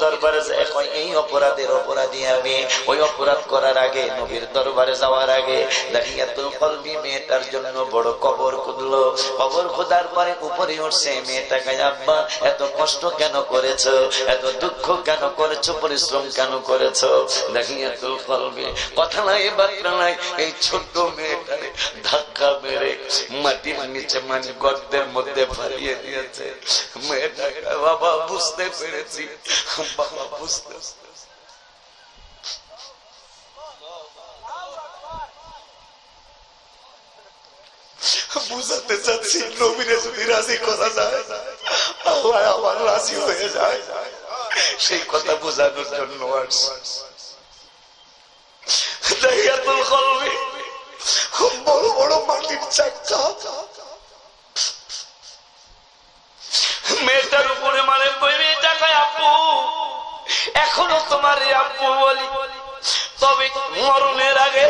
দরবারে যায় কয় এই অপরাধের অপরাধী আমি। ওই অপরাধ করার আগে নবীর দরবারে যাওয়ার আগে দাহিয়াতুল কলবি মেয়েটার জন্য বড় কবর খুঁদলো। কবর খোদার পরে উপরে উঠছে, মেয়েটাকে আব্বা এত কষ্ট কেন করেছো, এত দুঃখ কেন করেছো, পরিশ্রম কেন করেছো? দাহিয়াতুল কলবি কথা নাই বার্তা নাই, এই ছোট্ট মেয়েটারে ধাক্কা মেরে মাটির নিচে মানে গর্তের মধ্যে ফালিয়ে দিয়েছে। মেয়েটাকে বাবা বুঝতে পেরেছি, বাবা বুঝতে বুঝাতে চাচ্ছি নবীরে যদি রাজি করা যায় আল্লাহ আমার রাজি হয়ে যায়, সেই কথা বোঝানোর জন্য দাহিয়াতুল কলবি বড় বড় মাটির চাকা মেয়েটার উপরে মানে মেয়েটাকে আপু এখনো তোমার আপু বলি, তবে মরণের আগে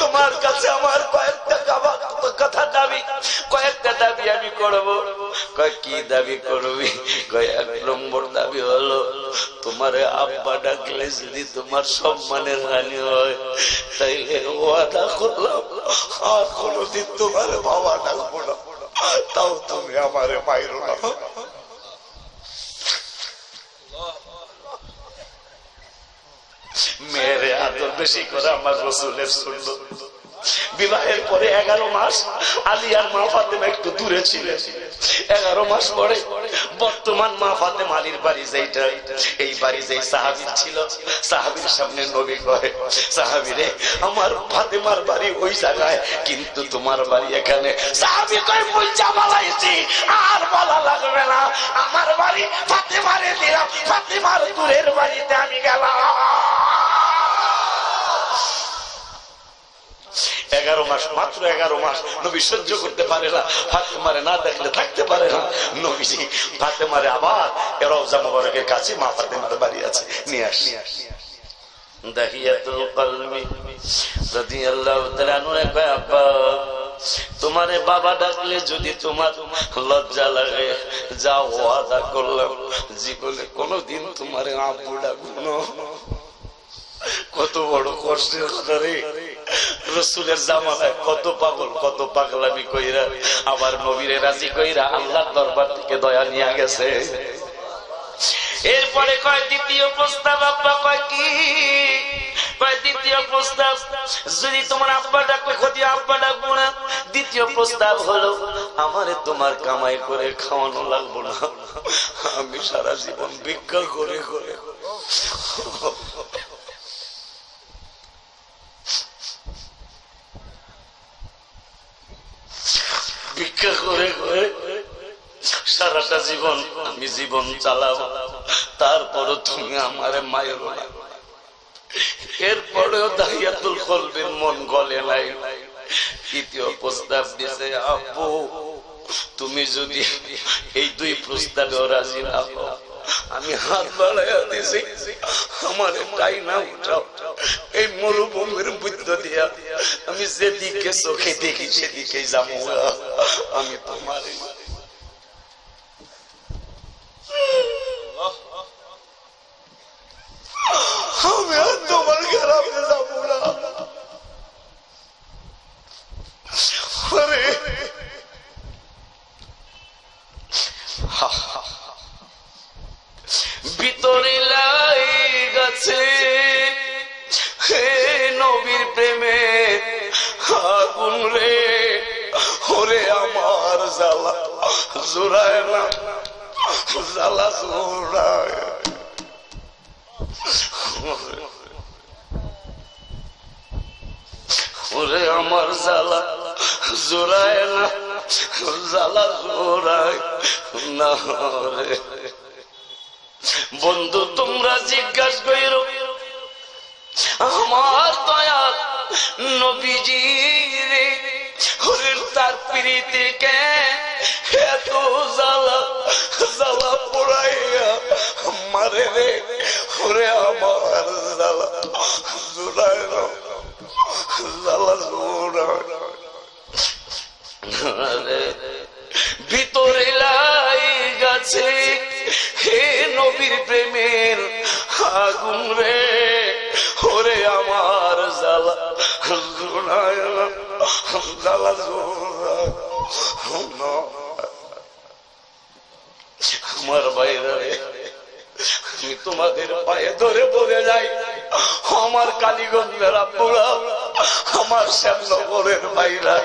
তোমার কাছে আমার কয়েকটা কথা দাবি, কয়েকটা দাবি আমি করবো। কয় কি দাবি করবি? কয় এক নম্বর দাবি হলো তোমার আব্বা ডাকলে যদি তোমার সম্মানের হানি হয় তাইলে ওয়াদা করলাম আর কোনদিন তোমার বাবা ডাকবো না, তাও তুমি আমারে মাইরো না। মেয়েরে আদর বেশি করে আমার রাসূলের সুন্নাত। বিবাহের পরে 11 মাস আলী আর মা ফাতেমা একটু দূরে ছিলেন। 11 মাস পরে বর্তমান মা ফাতেমা আলীর বাড়ি যেটা, এই বাড়ি যেই সাহাবী ছিল, সাহাবীর সামনে নবী কয় সাহাবীরে আমার ফাতেমার বাড়ি ওই জায়গায় কিন্তু তোমার বাড়ি এখানে। সাহাবী কয় বুঝা বলাইছি আর বলা লাগবে না, আমার বাড়ি ফাতেমারে দিলাম, ফাতেমার দূরের বাড়িতে আমি গেলাম। 11 মাস, মাত্র 11 মাস নবী সহ্য করতে পারে না, ফাতেমারে না দেখলে থাকতে পারে না। নবীজি ফাতেমারে আবার রওজা মুবারকের কাছে মা ফাতেমার বাড়ি আছে নিয়ে আসি। দাহিয়াতুল কলবি রাদিয়াল্লাহু তাআলা আনহু কয় আব্বা তোমারে বাবা ডাকলে যদি তোমার লজ্জা লাগে যাও, ওয়াদা করলাম জীবনে কোনোদিন তোমারে আব্বু ডাকবো না। কত বড় কষ্টের কথা রে! রাসূলের জামানায় কত পাগল কত পাগলামি কইরা আবার নবীরে রাজি কইরা আল্লাহর দরবার থেকে দয়া নিয়ে গেছে। এরপরে কয় দ্বিতীয় প্রস্তাব। আব্বা কয় কি? কয় দ্বিতীয় প্রস্তাব যদি তোমার আব্বা ডাকলে ক্ষতি, আব্বা ডাকবো না। দ্বিতীয় প্রস্তাব হলো আমারে তোমার কামাই করে খাওয়ানো লাগবো না, আমি সারা জীবন ভিক্ষা করে করে ভিক্ষা করে করে সারাটা জীবন আমি জীবন চালাবো, তারপরও তুমি আমারে মায়েরো না। এরপরেও দাহিয়াতুল কলবির মন গলে নাই। তৃতীয় প্রস্তাব দিছে আব্বু তুমি যদি এই দুই প্রস্তাবেও রাজি না হও আমি হাত বাড়াইয়া দিছি, আমার তাই না উঠাও, এই মরুভূমির মধ্য দিয়া আমি যেদিকে চোখে দেখি সেদিকে যাবো, আমি তোমার আমি আর তোমার গ্রামে যাবো না। ভিতরে লাই গেছে নবীর প্রেমে আগুন রে, ওরে আমার জ্বালা জোড়ায় না, জ্বালা জোড়ায়, ওরে আমার জ্বালা জোড়ায় না, জ্বালা জোড়ায় না রে। বন্ধু তোমরা জিজ্ঞাসা করো আমার দয়াল নবীজি রে, তার প্রীতিকে এত জ্বালা জ্বালা পোড়াইয়া মারে রে, ওরে আমার জ্বালা জোড়ায় না, জ্বালা জোড়ায় ভিতরে লাই গেছে হে নবী নবীর প্রেমের আগুন রে, ওরে আমার জ্বালা জোড়ায় না, জ্বালা জোড়ায় না। আমার বাইরে আমি তোমাদের পায়ে ধরে বলে যাই, আমার কালীগঞ্জের আব্বুরা, আমার শ্যামনগরের ভাইরা,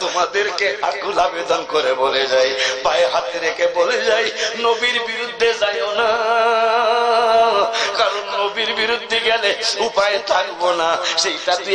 তোমাদেরকে আকুল আবেদন করে বলে যাই, পায়ে হাতে রেখে বলে যাই, নবীর বিরুদ্ধে যাইও না, কারণ নবীর বিরুদ্ধে গেলে উপায় থাকবো না। সেইটা তুই